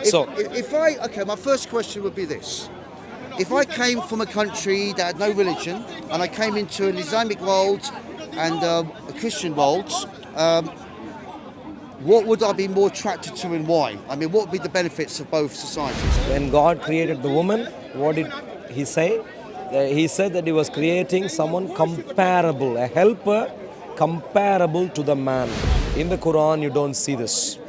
My first question would be this. If I came from a country that had no religion and I came into an Islamic world and a Christian world, what would I be more attracted to and why? I mean, what would be the benefits of both societies? When God created the woman, what did He say? He said that He was creating someone comparable, a helper comparable to the man. In the Quran, you don't see this.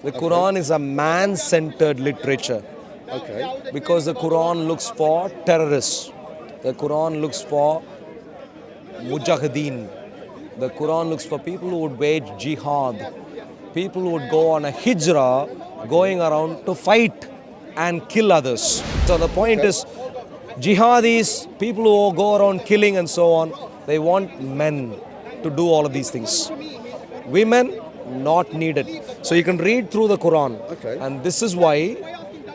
The Quran is a man-centered literature. Okay. Because the Quran looks for terrorists. The Quran looks for mujahideen. The Quran looks for people who would wage jihad. People who would go on a hijrah, going around to fight and kill others. So the point is, jihadis, people who go around killing and so on, they want men to do all of these things. Women, not needed. So you can read through the Quran. Okay. And this is why,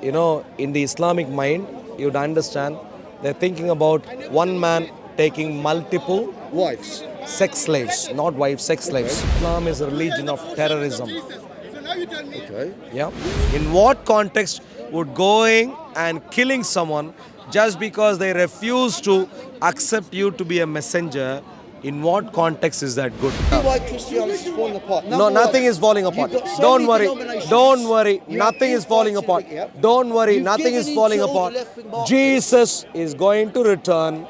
in the Islamic mind, you'd understand, they're thinking about one man taking multiple wives. Sex slaves, not wives, sex slaves. Islam is a religion of terrorism. Okay. Yeah. In what context would going and killing someone just because they refuse to accept you to be a messenger, in what context is that good? Why Christianity is falling apart? No, nothing is falling apart. Don't worry. Nothing is falling apart. Don't worry, nothing is falling apart. Jesus is going to return.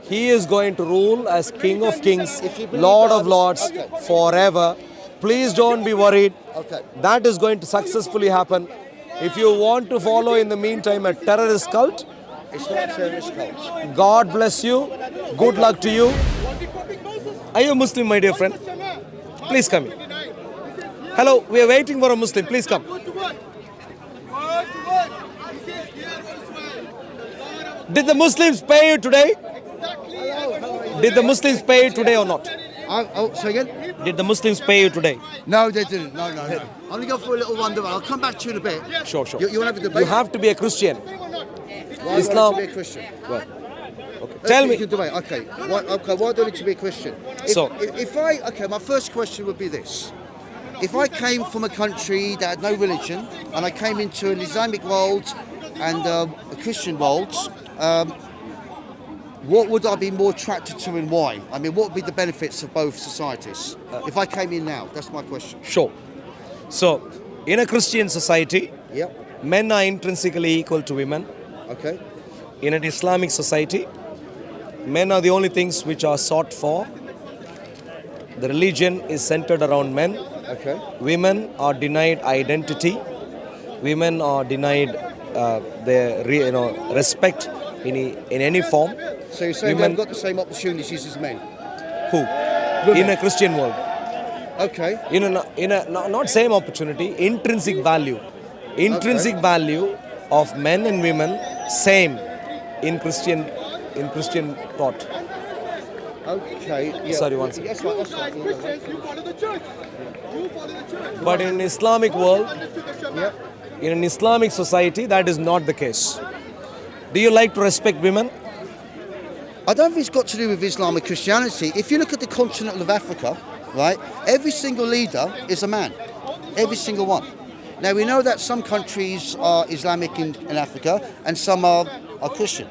He is going to rule as King of Kings, Lord of Lords, forever. Please don't be worried. That is going to successfully happen. If you want to follow in the meantime a terrorist cult, it's not a terrorist cult. God bless you. Good luck to you. Are you a Muslim, my dear friend? Please come in. Hello, we are waiting for a Muslim. Please come. Did the Muslims pay you today? Did the Muslims pay you today or not? Say again? Did the Muslims pay you today? No, they didn't. No. I'm going to go for a little wander. I'll come back to you in a bit. Sure. You want to have a debate? You have to be a Christian. Why Islam. do I need to be a Christian? Well, okay. Tell me. Okay. Why do I need to be a Christian? My first question would be this. If I came from a country that had no religion and I came into an Islamic world and a Christian world, what would I be more attracted to and why? I mean, what would be the benefits of both societies? If I came in now, that's my question. Sure. So, in a Christian society, men are intrinsically equal to women. Okay. In an Islamic society, men are the only things which are sought for. The religion is centered around men. Okay. Women are denied identity. Women are denied their respect in any form. So you're saying they've got the same opportunities as men? Who? Women. In a Christian world. Okay. Not same opportunity, intrinsic value. Intrinsic value of men and women same in Christian thought. Okay. Yeah. Sorry, one second. That's right. You follow the church. But in an Islamic world, in an Islamic society, that is not the case. Do you like to respect women? I don't think it's got to do with Islam or Christianity. If you look at the continent of Africa, right, every single leader is a man. Every single one. Now, we know that some countries are Islamic in Africa and some are Christian.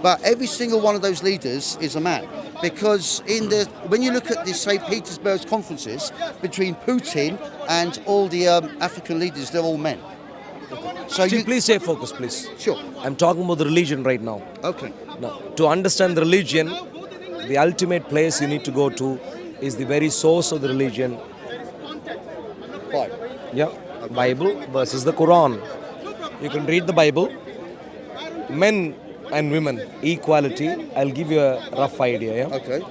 But every single one of those leaders is a man. Because when you look at the St. Petersburg conferences between Putin and all the African leaders, they're all men. So please stay focused, please. Sure. I'm talking about the religion right now. Okay. Now, to understand the religion, the ultimate place you need to go to is the very source of the religion. Bible. Yeah. Okay. Bible versus the Quran. You can read the Bible. Men and women, equality. I'll give you a rough idea. Yeah? Okay.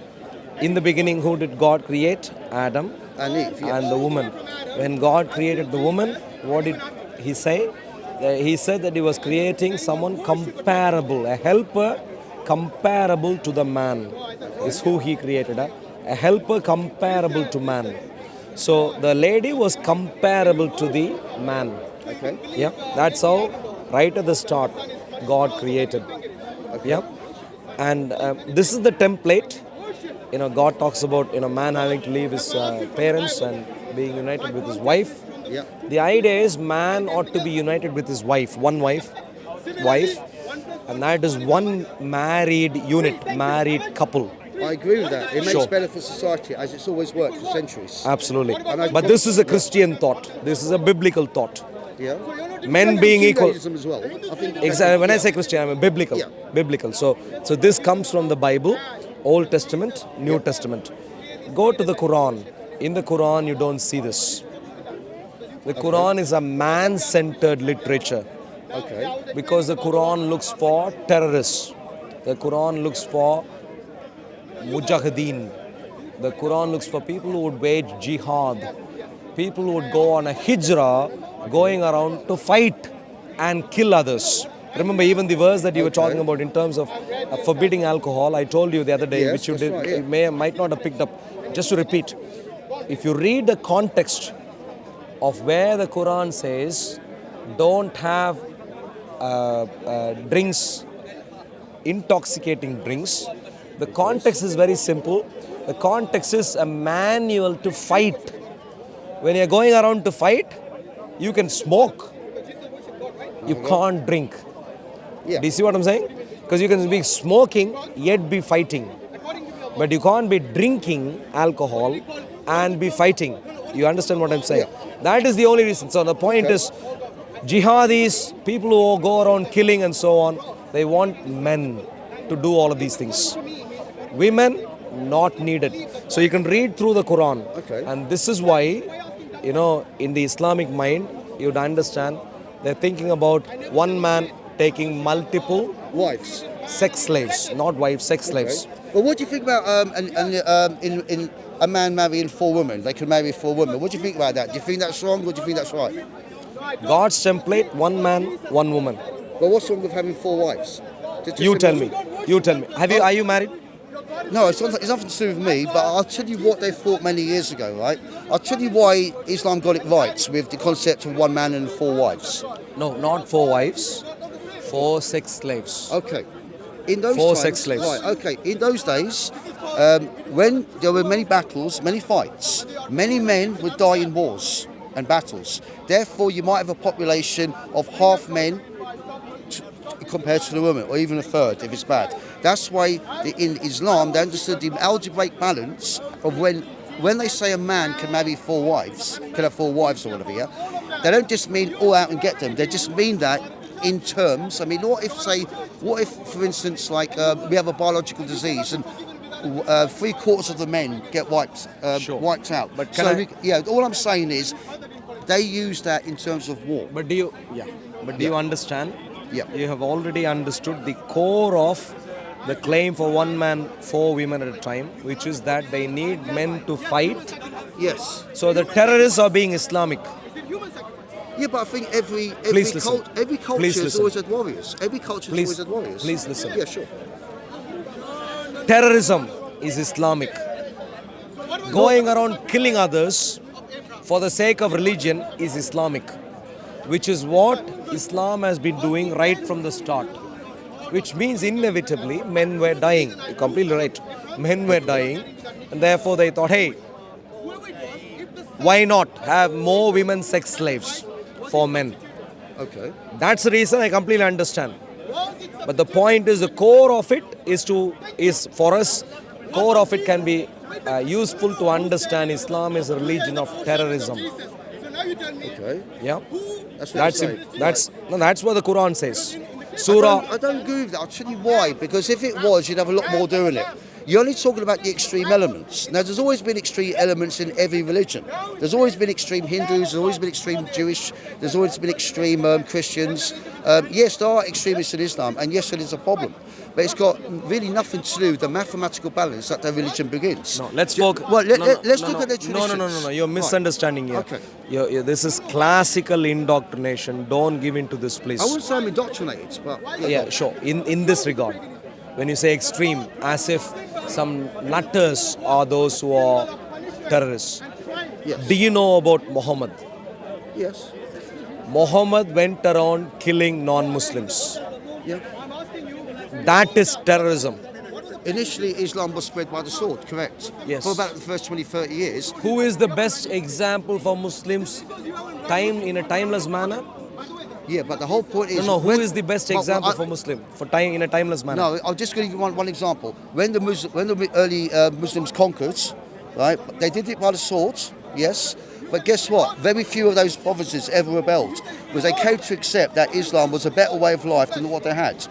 In the beginning, who did God create? Adam and Eve, yes. And the woman. When God created the woman, what did He say? He said that He was creating someone comparable, a helper comparable to the man. Is who He created. A helper comparable to man. So the lady was comparable to the man. Okay. Yeah. That's how, right at the start, God created. Okay. Yeah. And this is the template. God talks about man having to leave his parents and being united with his wife. Yeah. The idea is man ought to be united with his wife, one wife, and that is one married unit, married couple. I agree with that. It makes Sure. better for society, as it's always worked for centuries. Absolutely. But this is a Christian thought. This is a biblical thought. Yeah. Men being equal. Judaism as well. I think Exactly. When I say Christian, I mean biblical. Yeah. Biblical. So this comes from the Bible, Old Testament, New Testament. Go to the Quran. In the Quran, you don't see this. The Quran is a man-centered literature. Okay. Because the Quran looks for terrorists. The Quran looks for mujahideen. The Quran looks for people who would wage jihad. People who would go on a hijrah, going around to fight and kill others. Remember even the verse that you were talking about in terms of forbidding alcohol. I told you the other day, Yes, which you that's did, right, yeah. you might not have picked up. Just to repeat, if you read the context of where the Quran says, don't have drinks, intoxicating drinks, the context is very simple. The context is a manual to fight. When you're going around to fight, you can smoke. You can't drink. Yeah. Do you see what I'm saying? Because you can be smoking yet be fighting. But you can't be drinking alcohol and be fighting. You understand what I'm saying? Yeah. That is the only reason. So the point is, jihadis, people who go around killing and so on, they want men to do all of these things. Women, not needed. So you can read through the Quran. Okay. And this is why, in the Islamic mind, you'd understand they're thinking about one man taking multiple Wives. sex slaves, not wives, sex slaves. Okay. Well, what do you think about in a man marrying 4 women? They can marry 4 women. What do you think about that? Do you think that's wrong or do you think that's right? God's template, one man, one woman. Well, what's wrong with having 4 wives? You tell me. You tell me. Are you married? No, it's nothing to do with me, but I'll tell you what they thought many years ago, right? I'll tell you why Islam got it right with the concept of 1 man and 4 wives. No, not 4 wives. 4 sex slaves. Okay. In those 4 times, sex slaves. Right, okay. In those days, when there were many battles, many fights, many men would die in wars and battles. Therefore, you might have a population of half men compared to the women, or even a third if it's bad. That's why in Islam they understood the algebraic balance of when they say a man can marry 4 wives, can have 4 wives or whatever, yeah? They don't just mean all out and get them. They just mean that in terms. I mean, what if, for instance, like we have a biological disease and 3/4 of the men get wiped out. But all I'm saying is they use that in terms of war. But do you understand? Yeah. You have already understood the core of the claim for 1 man, 4 women at a time, which is that they need men to fight. Yes. So the terrorists are being Islamic. Yeah, but I think every culture has always had warriors. Every culture has always had warriors. Please listen. Yeah, sure. Terrorism is Islamic. Going around killing others for the sake of religion is Islamic, which is what Islam has been doing right from the start. Which means inevitably men were dying. You're completely right. Men were dying, and therefore they thought, hey, why not have more women sex slaves for men? Okay. That's the reason. I completely understand. But the point is, the core of it is for us. Core of it can be useful to understand. Islam is a religion of terrorism. Okay. Yeah. That's it. That's what the Quran says. Surah. I don't agree with that. I'll tell you why. Because if it was, you'd have a lot more doing it. You're only talking about the extreme elements. Now, there's always been extreme elements in every religion. There's always been extreme Hindus, there's always been extreme Jewish, there's always been extreme Christians. Yes, there are extremists in Islam, and yes, it is a problem. But it's got really nothing to do with the mathematical balance that their religion begins. No, let's focus. Well, let's look at the traditions. No. You're misunderstanding here. Okay. This is classical indoctrination. Don't give in to this, please. I wouldn't say I'm indoctrinated, but... Yeah, sure. In this regard, when you say extreme, as if some nutters are those who are terrorists. Yes. Do you know about Muhammad? Yes. Muhammad went around killing non-Muslims. Yeah. That is terrorism. Initially, Islam was spread by the sword, correct? Yes. For about the first 20, 30 years. Who is the best example for Muslims in a timeless manner? Yeah, but the whole point is... No, who is the best example for Muslim in a timeless manner? No, I'm just going to give you one example. When the early Muslims conquered, right, they did it by the sword, yes, but guess what? Very few of those provinces ever rebelled because they came to accept that Islam was a better way of life than what they had,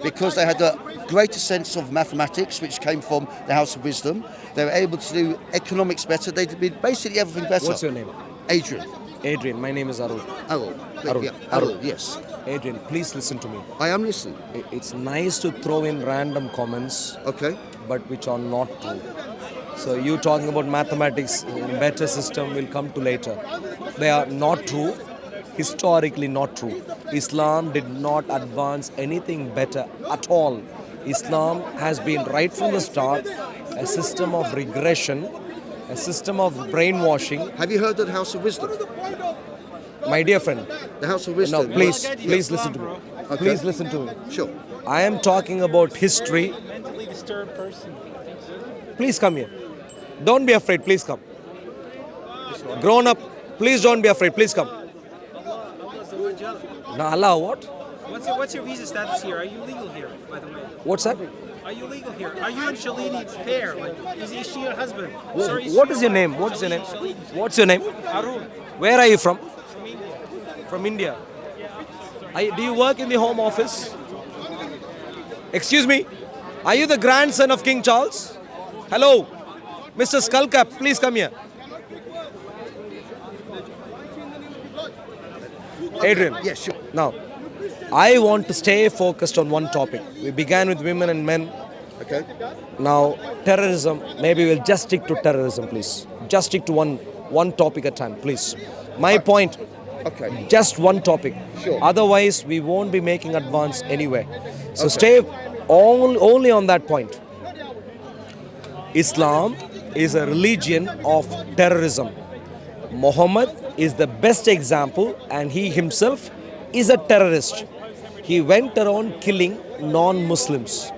because they had a greater sense of mathematics, which came from the House of Wisdom. They were able to do economics better. They did basically everything better. What's your name? Adrian. Adrian, my name is Arul. Arul. Arul. Yeah, Arul. Yes. Adrian, please listen to me. I am listening. It's nice to throw in random comments, Okay. but which are not true. So you talking about mathematics in a better system will come to later. They are not true, historically not true. Islam did not advance anything better at all. Islam has been right from the start a system of regression, a system of brainwashing. Have you heard of the House of Wisdom? My dear friend, The House of Wisdom. no, please listen to me. Okay. Please listen to me. Sure. I am talking about history. Mentally disturbed person. Please come here. Don't be afraid, please come. Grown up, please don't be afraid, please come. Now, Allah, what? What's your visa status here? Are you legal here, by the way? What's that? Are you legal here? Are you and Shalini pair? Like, is she your husband? What is your name? What is your name? What's your name? Arul. Where are you from? From India. From India. Do you work in the Home Office? Excuse me? Are you the grandson of King Charles? Hello? Mr. Skullcap, please come here. Adrian. Yes, sure. Now, I want to stay focused on one topic. We began with women and men. Okay. Now, terrorism, maybe we'll just stick to terrorism, please. Just stick to one topic at a time, please. My point, Okay. just one topic. Sure. Otherwise, we won't be making advance anywhere. So stay only on that point. Islam is a religion of terrorism. Muhammad is the best example, and he himself is a terrorist. He went around killing non-Muslims.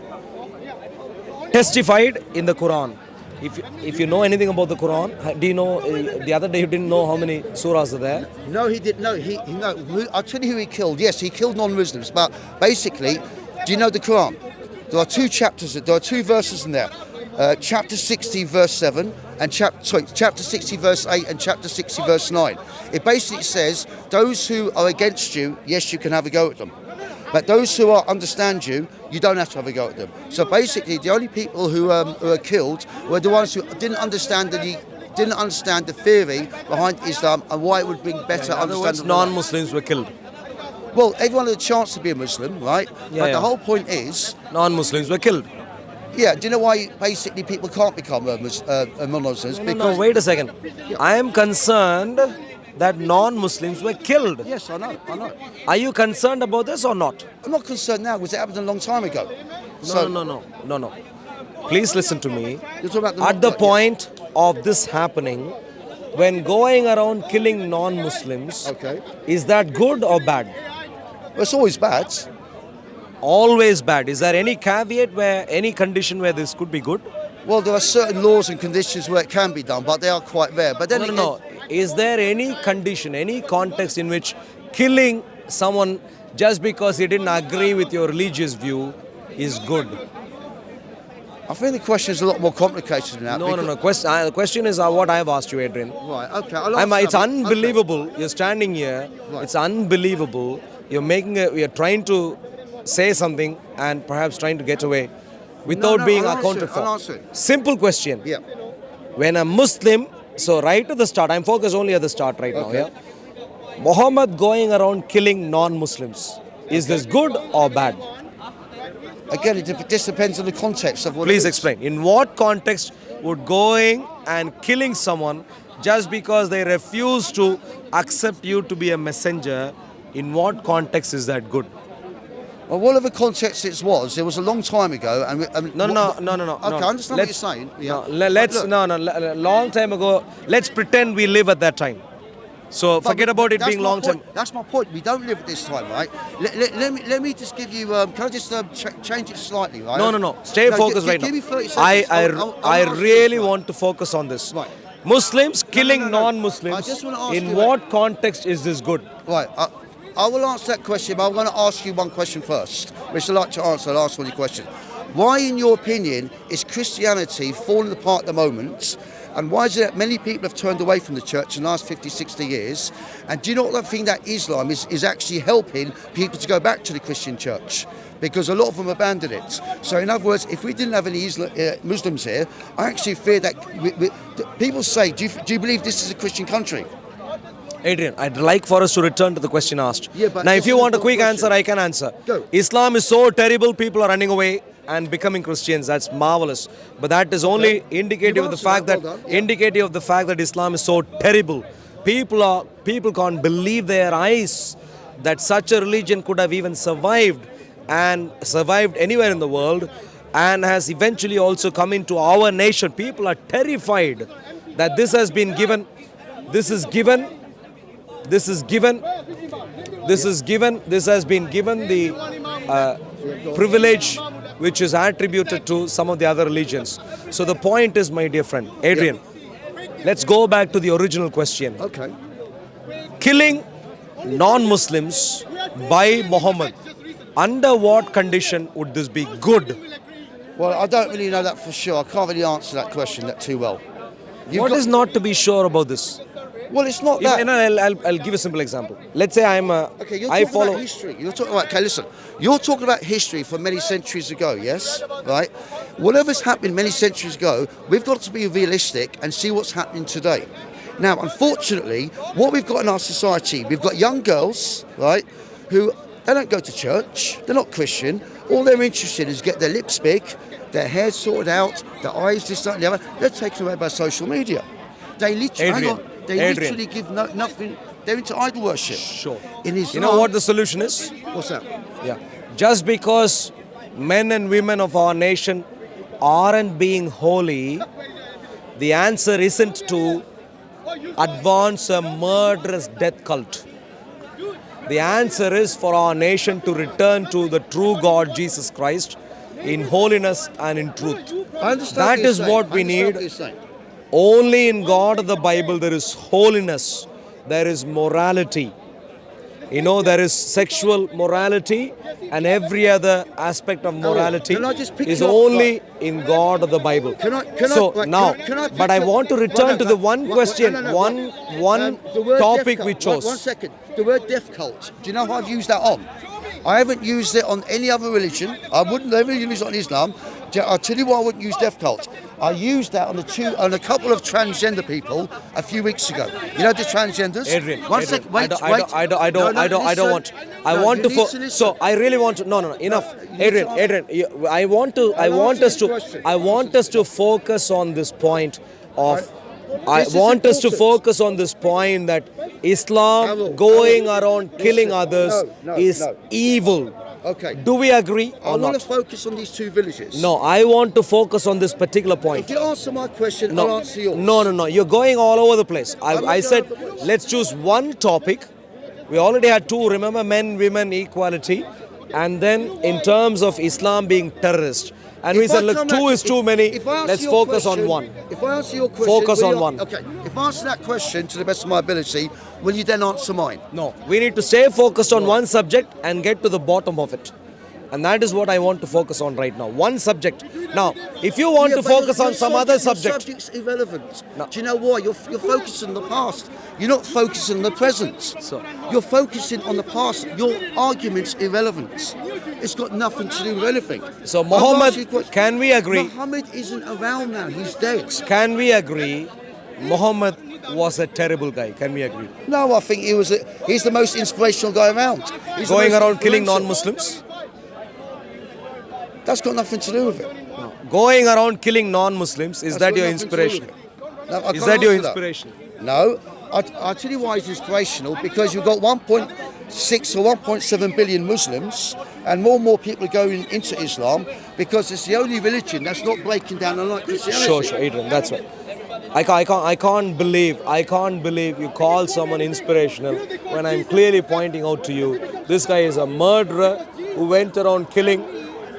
Testified in the Quran. If you know anything about the Quran, do you know, the other day you didn't know how many surahs are there? No, he didn't. No, I'll tell you who he killed. Yes, he killed non-Muslims. But basically, do you know the Quran? There are two chapters. There are two verses in there. Chapter 60, verse 7, and chapter 60, verse 8, and chapter 60, verse 9. It basically says, those who are against you, yes, you can have a go at them. But those who understand you, you don't have to have a go at them. So basically, the only people who are killed were the ones who didn't understand the theory behind Islam and why it would bring better In other words, understanding. non-Muslims were killed. Well, everyone had a chance to be a Muslim, right? Yeah, but yeah. the whole point is, Non-Muslims were killed. yeah, do you know why basically people can't become non-Muslims? No, wait a second. I am concerned that non-Muslims were killed. Yes, I know. Are you concerned about this or not? I'm not concerned now because it happened a long time ago. No. Please listen to me. You're talking about At the point of this happening, when going around killing non-Muslims, Okay. is that good or bad? Well, it's always bad. Always bad. Is there any caveat any condition where this could be good? Well, there are certain laws and conditions where it can be done, but they are quite rare. But then No. Is there any condition, any context in which killing someone just because he didn't agree with your religious view is good? I think the question is a lot more complicated than that. No. The question is what I have asked you, Adrian. Right, okay. It's unbelievable. You're standing here. Right. It's unbelievable. You're trying to say something and perhaps trying to get away without being accounted for. I'll answer it. Simple question. Yeah. When a Muslim, so right at the start, I'm focused only at the start right now, Okay. yeah? Muhammad going around killing non-Muslims, is this good or bad? Again, it just depends on the context of what Please it is. explain. In what context would going and killing someone just because they refuse to accept you to be a messenger, in what context is that good? Well, whatever context it was a long time ago. No. Okay, I understand what you're saying. Yeah. Long time ago. Let's pretend we live at that time. So forget about it being long term. That's my point. We don't live at this time, right? Let me just give you. Can I just change it slightly, right? No. Stay focused right give now. me 30 seconds. I really want to focus on this. Right. Muslims killing I non-Muslims. just want to ask In you what context is this good? Right. I will answer that question, but I'm going to ask you one question first, which I'd like to answer. I'll ask one question. Why, in your opinion, is Christianity falling apart at the moment? And why is it that many people have turned away from the church in the last 50, 60 years? And do you not think that Islam is actually helping people to go back to the Christian church? Because a lot of them abandoned it. So in other words, if we didn't have any Muslims here, I actually fear that people say, do you believe this is a Christian country? Adrian, I'd like for us to return to the question asked. Yeah, but now, if this you is want a the quick question. answer, I can answer. Go. Islam is so terrible, people are running away and becoming Christians. That's marvelous. But that is only indicative of the fact that Islam is so terrible. People can't believe their eyes that such a religion could have even survived anywhere in the world, and has eventually also come into our nation. People are terrified that this has been given. This has been given the privilege which is attributed to some of the other religions. So the point is, my dear friend, Adrian, let's go back to the original question. Okay. Killing non-Muslims by Muhammad, under what condition would this be good? Well, I don't really know that for sure. I can't really answer that question that too well. What is not to be sure about this? Well, it's not that. I'll give a simple example. Let's say Okay, you're talking about history. You're talking about history from many centuries ago, yes? Right? Whatever's happened many centuries ago, we've got to be realistic and see what's happening today. Now, unfortunately, what we've got in our society, we've got young girls, right, who they don't go to church, they're not Christian. All they're interested in is get their lips big, their hair sorted out, their eyes this, that, and the other. They're taken away by social media. They literally, literally give nothing. They're into idol worship. Sure. In Islam, you know what the solution is? What's that? Yeah. Just because men and women of our nation aren't being holy, the answer isn't to advance a murderous death cult. The answer is for our nation to return to the true God, Jesus Christ, in holiness and in truth. I understand That is what we need. Only in God of the Bible there is holiness, there is morality. You know, there is sexual morality, and every other aspect of morality is only in God of the Bible. But I want to return to the one question, one topic we chose. 1 second. The word death cult, do you know how I've used that on? I haven't used it on any other religion. I wouldn't ever use it on Islam. I'll tell you why I wouldn't use death cult. I used that on a couple of transgender people a few weeks ago. You know the transgenders? Adrian, Wait. I don't want. I want to. So I really want to. No. Enough, Adrian. I want us to focus on this point of. I want us to focus on this point that Islam going around killing others is evil. Okay. Do we agree or I want not? to focus on these two villages. No, I want to focus on this particular point. If you answer my question, I'll answer yours. No. You're going all over the place. I said, let's choose one topic. We already had two, remember, men, women, equality. And then in terms of Islam being terrorist. And we said, look, two is too many. Let's focus on one. If I answer your question, focus on one. Okay. If I answer that question to the best of my ability, will you then answer mine? No. We need to stay focused on one subject and get to the bottom of it. And that is what I want to focus on right now. One subject. Now, if you want to focus on some other subject. The subject's irrelevant. No. Do you know why? You're focusing on the past. You're not focusing on the present. So, you're focusing on the past. Your argument's irrelevant. It's got nothing to do with anything. So, Muhammad, can we agree? Muhammad isn't around now. He's dead. Can we agree Muhammad was a terrible guy? Can we agree? No, I think he's the most inspirational guy around. He's going around killing non-Muslims? That's got nothing to do with it. No. Going around killing non-Muslims, is that your inspiration? No, is that your inspiration? No. I'll tell you why it's inspirational. Because you've got 1.6 or 1.7 billion Muslims, and more people are going into Islam because it's the only religion that's not breaking down unlike Christianity. Sure, Adrian, that's right. I can't believe you call someone inspirational when I'm clearly pointing out to you this guy is a murderer who went around killing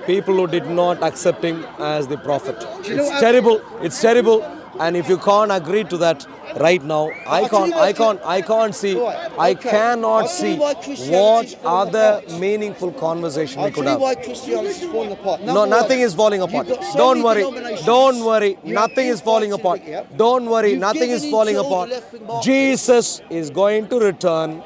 people who did not accept him as the prophet. It's terrible. It's terrible. And if you can't agree to that right now, I cannot see what other meaningful conversation we could have. Why Christianity is falling apart. No, nothing is falling apart. Don't worry. Don't worry. Nothing is falling apart. Don't worry. Nothing is falling apart. Jesus is going to return.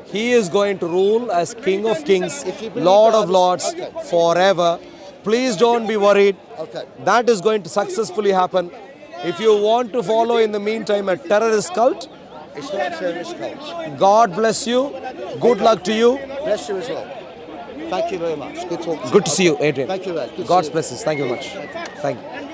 He is going to rule as King of Kings, Lord of Lords forever. Please don't be worried. That is going to successfully happen. If you want to follow in the meantime a terrorist cult, it's not a terrorist cult. God bless you. Good luck to you. Bless you as well. Thank you very much. Good talking to you. Good to see you, Adrian. Thank you, Ed. Good to God's see you. blessings. Thank you very much. Thank you.